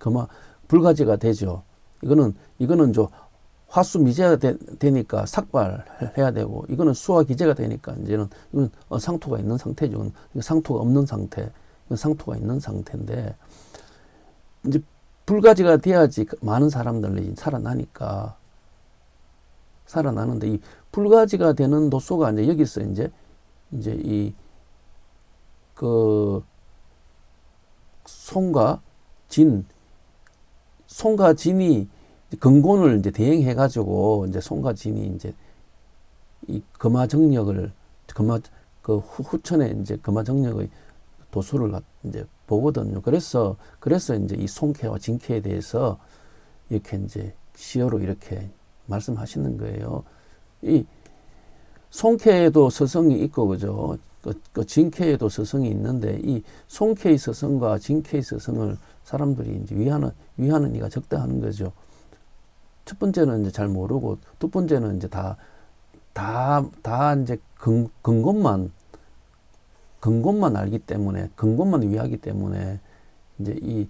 불가지가 되죠. 이거는 저 화수 미제가 되니까 삭발해야 되고, 이거는 수화 기제가 되니까 이제는 이건 상토가 있는 상태죠. 이건 상토가 없는 상태. 이건 상토가 있는 상태인데 이제 불가지가 돼야지 많은 사람들이 살아나는데 이 불가지가 되는 도수가 이제 여기서 이제 이 그 손과 진이 근곤을 이제 대행해가지고 이제 손과 진이 이제 이 후천에 이제 금화정력의 도수를 이제 보거든요. 그래서 이제 이 손캐와 진캐에 대해서 이렇게 이제 시어로 이렇게 말씀하시는 거예요. 이 손캐에도 서성이 있고, 그죠? 진캐에도 서성이 있는데, 이 손캐의 서성과 진캐의 서성을 사람들이 이제 위하는 이가 적다 하는 거죠. 첫 번째는 이제 잘 모르고, 두 번째는 이제 다 이제 근본만 알기 때문에, 근본만 위하기 때문에, 이제 이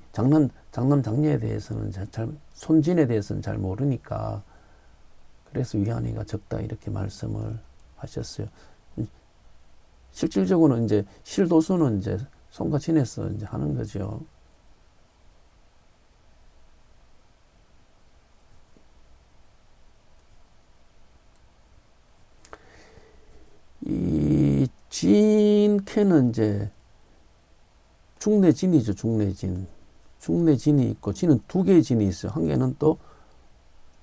장남장녀에 대해서는 손진에 대해서는 잘 모르니까, 그래서 위안이가 적다 이렇게 말씀을 하셨어요. 실질적으로는 이제 실도수는 이제 손과 진에서 이제 하는 거죠. 이 진캐는 이제 중내진이죠. 중내진이 있고, 진은 두 개의 진이 있어요. 한 개는 또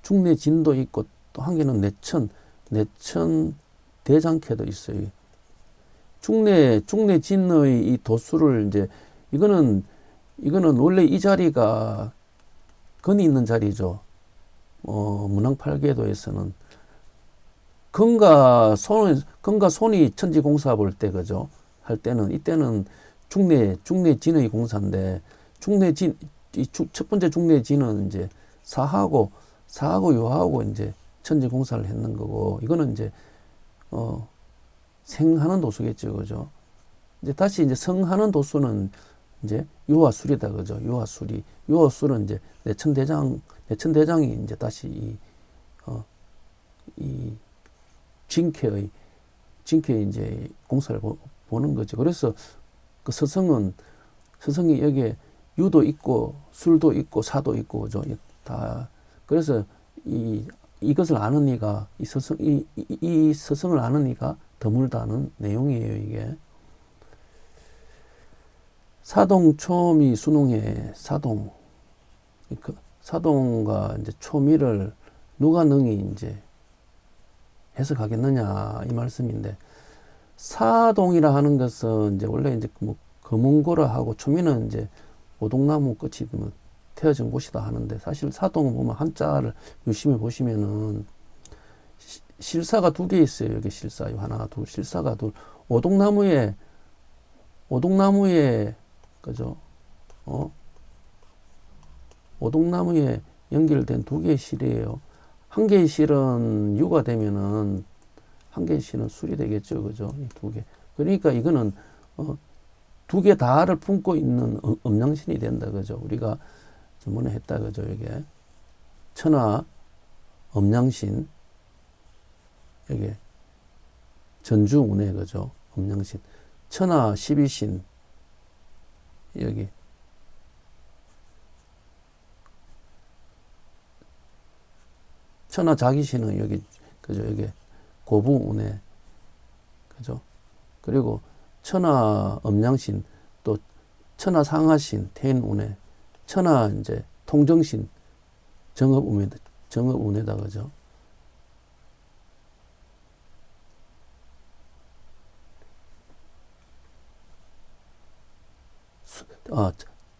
중내진도 있고, 또 한 개는 내천 대장캐도 있어요. 중내진의 이 도수를 이제 이거는 원래 이 자리가 근이 있는 자리죠. 문왕팔계도에서는 건과 손이 천지공사 볼 때, 그죠? 할 때는 이때는 중내진의 공사인데, 첫 번째 중내진은 이제 사하고 요하고 이제 천지공사를 했는 거고, 이거는 이제 생하는 도수겠죠. 그죠? 이제 다시 이제 성하는 도수는 이제 유화술이다. 그죠? 유화술은 이제 내천대장이 이제 다시 이 진캐의 이제 공사를 보는 거죠. 그래서 그 서성이 여기에 유도 있고, 술도 있고, 사도 있고, 그죠? 다. 그래서 이것을 아는 이가, 이 서성을 아는 이가 드물다는 내용이에요, 이게. 사동, 초미, 수능의 사동과 이제 초미를 누가 능히 이제 해석하겠느냐, 이 말씀인데, 사동이라 하는 것은 이제 원래 이제 뭐 거문고라 하고, 초미는 이제 오동나무 끝이 태어진 곳이다 하는데, 사실 사동을 보면 한자를 유심히 보시면은 실사가 두 개 있어요. 여기 실사 하나, 둘, 실사가 둘. 오동나무에 그죠? 오동나무에 연결된 두 개의 실이에요. 한 개의 실은 유가 되면은 한 개의 실은 술이 되겠죠. 그죠? 이 두 개. 그러니까 이거는 두 개 다를 품고 있는 음양신이 된다. 그죠? 우리가 저번에 했다. 그죠? 이게 천하 음양신, 이게 전주운해. 그죠? 음양신. 천하 12신, 여기 천하 자기신은 여기, 그죠? 여기 고부운해. 그죠? 그리고 천하 음양신, 또 천하 상하신, 태인운해, 천하 이제 통정신, 정업운해다. 그죠?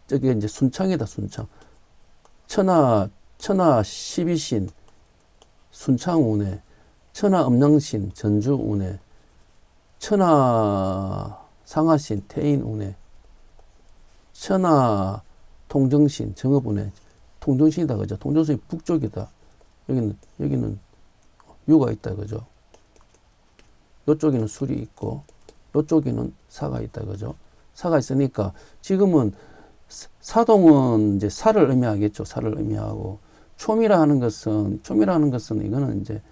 저게 이제 순창이다, 순창. 천하 12신, 순창운해, 천하 음양신, 전주운해, 천하 상하신, 태인운해, 천하 통정신, 정업운해, 통정신이다, 그죠? 통정신이 북쪽이다. 여기는 유가 있다, 그죠? 요쪽에는 술이 있고, 요쪽에는 사가 있다, 그죠? 사가 있으니까, 지금은 사동은 이제 사를 의미하겠죠. 사를 의미하고, 촘이라 하는 것은 이거는 이제,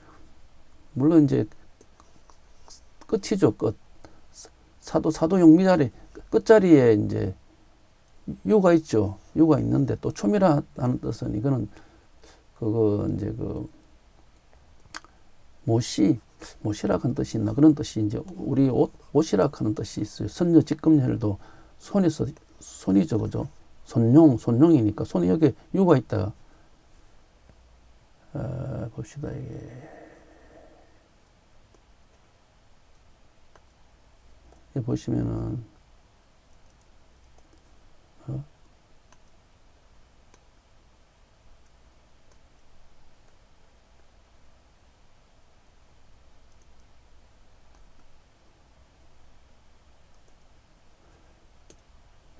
물론 이제, 끝이죠, 끝. 사도 용미자리, 끝자리에 이제, 유가 있죠. 유가 있는데, 또 촘이라 하는 뜻은, 이거는, 그거, 이제 못이라 하는 뜻이 있나? 그런 뜻이 이제, 우리 옷이라 하는 뜻이 있어요. 선녀 직금혈도 손이죠, 그죠? 손용이니까, 손이 여기 유가 있다. 봅시다, 이게 보시면은,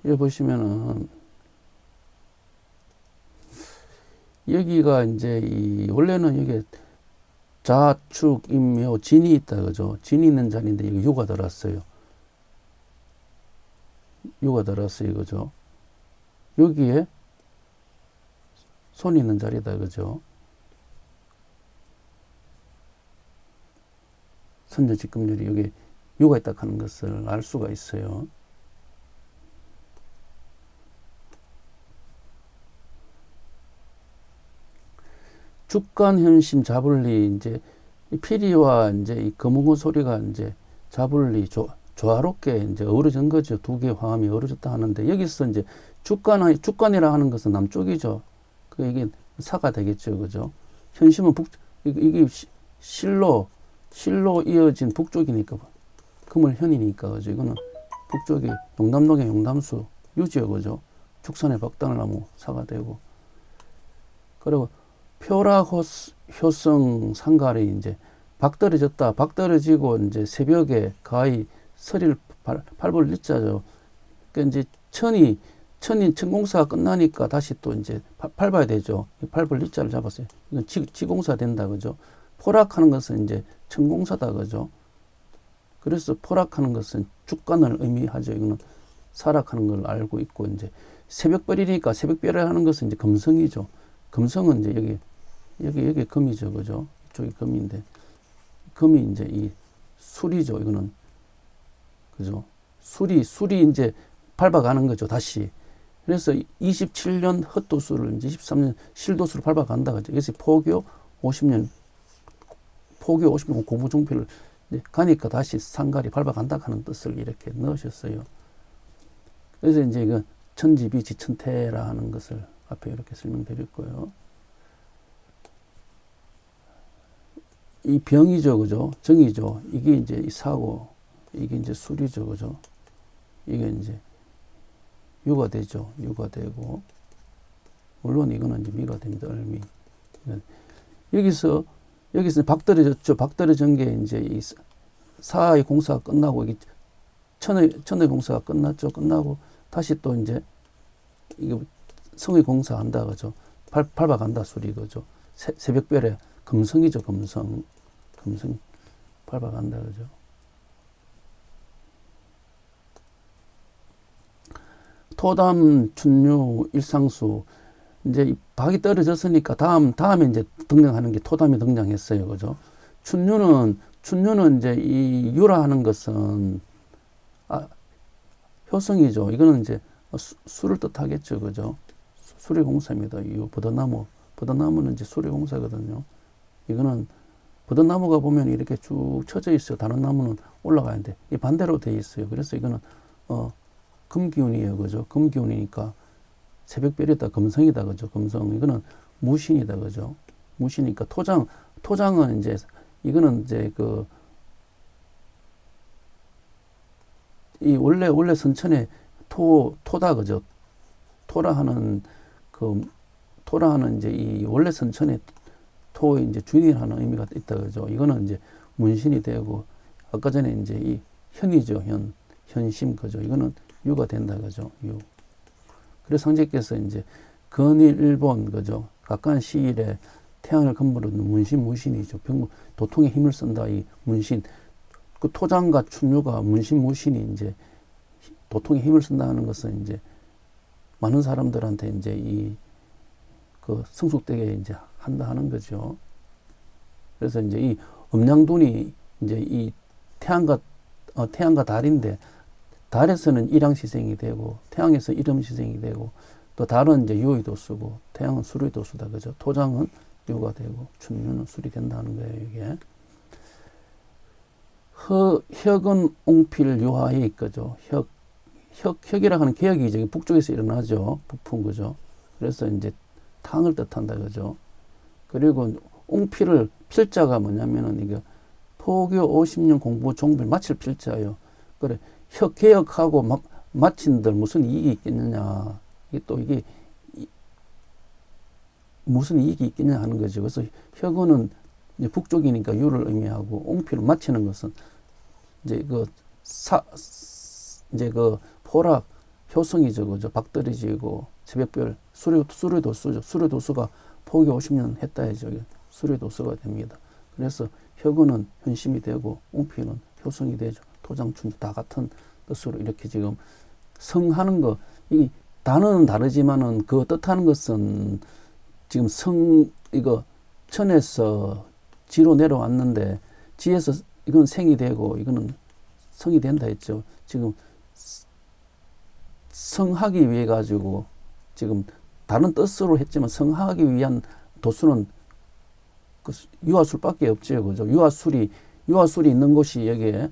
여기 보시면은, 여기가 이제 원래는 여기 자축, 임묘, 진이 있다, 그죠? 진이 있는 자리인데, 여기 유가 들어왔어요. 그죠? 여기에 손이 있는 자리다, 그죠? 선녀 직금률이 여기 유가 있다 하는 것을 알 수가 있어요. 죽간 현심 자불리, 이제 피리와 이제 이 거무고 소리가 이제 자불리 조화롭게 이제 어우러진 거죠. 두 개의 화음이 어우러졌다 하는데, 여기서 이제 죽간이라 하는 것은 남쪽이죠. 이게 사가 되겠죠, 그죠? 현심은 이게 실로 이어진 북쪽이니까, 금을현이니까, 그죠? 이거는 북쪽이 용담동의 용담수 유지어, 그죠? 축산의 박달나무 사가 되고, 그리고 표라효성 상갈이 이제 박떨어지고 이제 새벽에 가히 서리를 팔벌 리자죠. 그러니까 이제 천공사가 끝나니까 다시 또 이제 팔봐야 되죠. 팔벌 리자를 잡았어요. 이건 지공사 된다, 그죠? 포락하는 것은 이제 천공사다, 그죠? 그래서 포락하는 것은 죽간을 의미하죠. 이거는 사락하는 걸 알고 있고, 이제 새벽별이니까, 새벽별을 하는 것은 이제 금성이죠. 금성은 이제 여기 금이죠, 그죠? 이쪽이 금인데, 금이 이제 이 술이죠, 이거는. 그죠? 술이 이제 밟아가는 거죠, 다시. 그래서 27년 헛도수를 이제 23년 실도수를 밟아간다, 그죠? 그래서 포교 50년 고무종필을 가니까 다시 상갈이 밟아간다 하는 뜻을 이렇게 넣으셨어요. 그래서 이제 이거 천지비지 천태라 하는 것을 앞에 이렇게 설명드렸고요. 이 병이죠, 그죠? 정이죠. 이게 이제 이 사고, 이게 이제 술이죠, 그죠? 이게 이제 유가 되죠. 유가 되고, 물론 이거는 이제 미가 됩니다. 을미. 여기서 박떨어졌죠. 박떨어진 게 이제 이 사의 공사가 끝나고, 이게 천의 공사가 끝났죠. 끝나고 다시 또 이제 이게 성의 공사한다, 그죠? 밟아간다 소리, 그죠? 새벽별에 금성이죠, 금성 밟아간다, 그죠? 토담, 춘유, 일상수. 이제 박이 떨어졌으니까 다음에 이제 등장하는 게 토담이 등장했어요, 그죠? 춘유는 이제 이 유라 하는 것은 효성이죠. 이거는 이제 수를 뜻하겠죠, 그죠? 수리 공사입니다. 이 버드나무는 이제 수리 공사거든요. 이거는 버드나무가 보면 이렇게 쭉 쳐져 있어요. 다른 나무는 올라가는데 이 반대로 돼 있어요. 그래서 이거는 금기운이에요, 그죠? 금기운이니까 새벽별이다, 금성이다, 그죠? 금성. 이거는 무신이다, 그죠? 무신이니까 토장은 이제 이거는 이제 이 원래 선천에 토다, 그죠? 토라하는, 토라하는 이제 이 원래 선천의 토의 이제 주인이라는 의미가 있다, 그죠? 이거는 이제 문신이 되고, 아까 전에 이제 이 현이죠, 현심, 그죠? 이거는 유가 된다, 그죠? 유. 그래서 황제께서 이제 건일 일본, 그죠? 가까운 시일에 태양을 근본으로 두는 문신, 무신이죠. 도통에 힘을 쓴다, 이 문신. 그 토장과 춘유가 문신, 무신이 이제 도통에 힘을 쓴다 하는 것은 이제 많은 사람들한테 이제 성숙되게 이제 한다 하는 거죠. 그래서 이제 이 음양돈이 이제 이 태양과 달인데, 달에서는 일양시생이 되고, 태양에서 일음시생이 되고, 또 달은 이제 유의도수고, 태양은 수의도수다, 그죠? 토장은 유가 되고, 춘유는 술이 된다는 거예요, 이게. 혁은 옹필 유하에 있거죠. 혁이라고 하는 개혁이 이제 북쪽에서 일어나죠. 북풍, 그죠? 그래서 이제 탕을 뜻한다, 그죠? 그리고 옹필을, 필자가 뭐냐면은 이게 포교 50년 공부 종필 마칠 필자예요. 그래, 개혁하고 마친들 무슨 이익이 있겠느냐. 이게 무슨 이익이 있겠냐 하는 거죠. 그래서 혁은 이제 북쪽이니까 유를 의미하고, 옹필을 마치는 것은 이제 이제 포락 효성이죠, 그죠? 박들이지고 새벽별 수료도수죠. 수료도수가 포교 50년 했다 해죠. 수료도수가 됩니다. 그래서 혁은은 현심이 되고, 옹필은 효성이 되죠. 토장춘 다 같은 뜻으로 이렇게 지금 성하는 거, 이 단어는 다르지만은 그 뜻하는 것은 지금 천에서 지로 내려왔는데, 지에서 이건 생이 되고, 이거는 성이 된다 했죠. 지금 성하기 위해 가지고, 지금 다른 뜻으로 했지만 성하기 위한 도수는 유화술밖에 없죠, 그죠? 유화술이 있는 곳이 여기에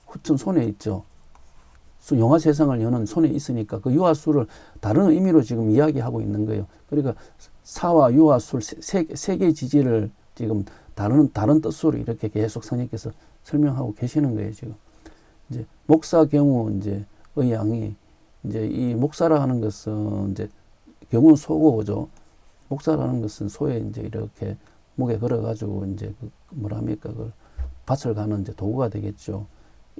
후천 손에 있죠. 영화 세상을 여는 손에 있으니까 그 유화술을 다른 의미로 지금 이야기하고 있는 거예요. 그러니까 사와 유화술 세 개의 지지를 지금 다른 뜻으로 이렇게 계속 성령께서 설명하고 계시는 거예요, 지금. 이제 목사 경우 이제 의양이, 이제 이 목사라 하는 것은 이제 경우는 소고죠. 목사라는 것은 소에 이제 이렇게 목에 걸어가지고 이제 뭐랍니까, 그 밭을 가는 이제 도구가 되겠죠.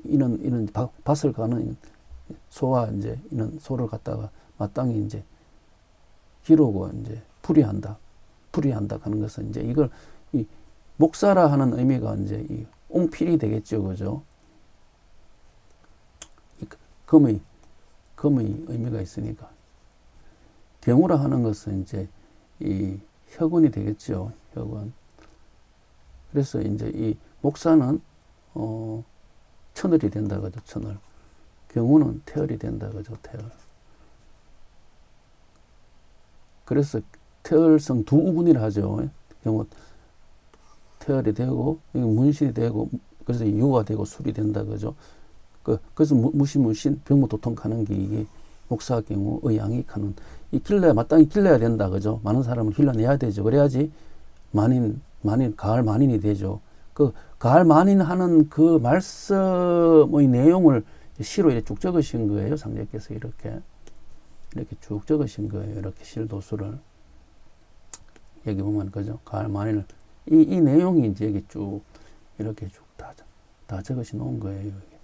이는 밭을 가는 소와 이제 이는 소를 갖다가 마땅히 이제 기르고 이제 풀이한다 하는 것은 이제 이걸 이 목사라 하는 의미가 이제 이 옹필이 되겠죠, 그죠? 금의 의미가 있으니까. 경우라 하는 것은 이제 이 혁은이 되겠죠, 혁은. 그래서 이제 이 목사는 천을이 된다, 그죠, 천을. 경우는 태을이 된다, 그죠, 태을. 그래서 태을성 두 우군이라 하죠. 경우 태을이 되고, 문신이 되고, 그래서 유가 되고 술이 된다, 그죠. 그래서 무신, 병무도통 가는 게 이게 목사 경우 의양이 가는, 마땅히 길러야 된다, 그죠. 많은 사람을 길러내야 되죠. 그래야지 가을 만인이 되죠. 가을 만인하는 그 말씀의 내용을 시로 이렇게 쭉 적으신 거예요. 상제께서 이렇게 쭉 적으신 거예요. 이렇게 실도수를. 여기 보면, 그죠? 가을 만인을, 이 내용이 이제 여기 쭉, 이렇게 쭉 다 적으시 놓은 거예요. 여기.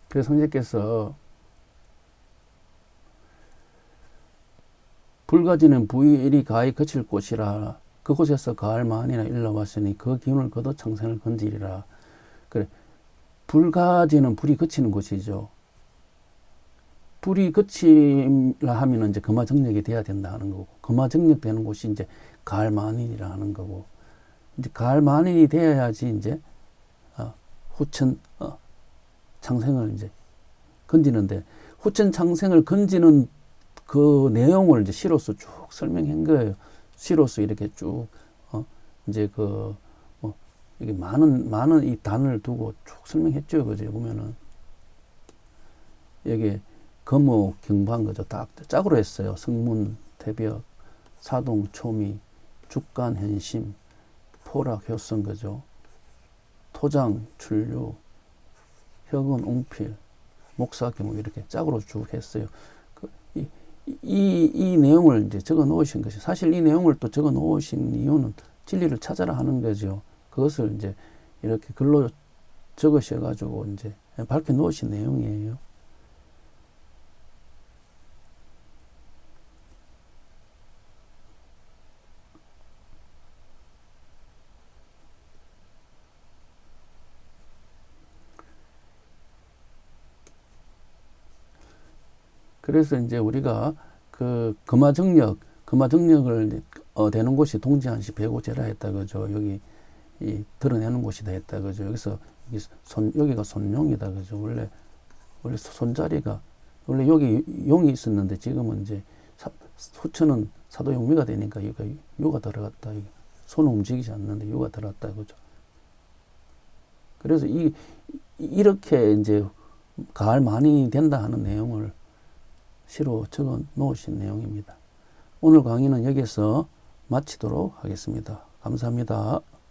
그래서 성제께서 불가지는 부일이 가히 거칠 곳이라, 그곳에서 가을 만이나 일러왔으니 그 기운을 거둬 청생을 건지리라. 그래, 불가지는 불이 그치는 곳이죠. 불이 그치라 하면 이제 금화정력이 돼야 된다 하는 거고, 금화정력 되는 곳이 이제 가을 만인이라 하는 거고, 이제 가을 만인이 되어야지 이제 후천 창생을 이제 건지는데, 후천 창생을 건지는 그 내용을 이제 시로서 쭉 설명한 거예요. 시로서 이렇게 쭉 이제 이게 많은 이 단을 두고 쭉 설명했죠, 그죠? 보면은 여기 거목 경방, 그죠? 다 짝으로 했어요. 성문 태벽, 사동, 초미, 죽간, 현심, 포락, 효성, 그죠? 토장, 출류, 혁은, 옹필, 목사, 경우 이렇게 짝으로 쭉 했어요. 이 내용을 이제 적어 놓으신 것이, 사실 이 내용을 또 적어 놓으신 이유는 진리를 찾아라 하는 거죠. 그것을 이제 이렇게 글로 적으셔가지고 이제 밝혀 놓으신 내용이에요. 그래서 이제 우리가 그 금화정력을 되는 곳이 동지한시 배고제라 했다 그죠. 여기 이 드러내는 곳이다 했다 그죠. 여기서 여기가 손용이다 그죠. 원래 손자리가 원래 여기 용이 있었는데 지금은 이제 수천은 사도용미가 되니까 여기가 유가 들어갔다. 손은 움직이지 않는데 유가 들어갔다 그죠. 그래서 이렇게 이제 가을 많이 된다 하는 내용을 시로 적어 놓으신 내용입니다. 오늘 강의는 여기서 마치도록 하겠습니다. 감사합니다.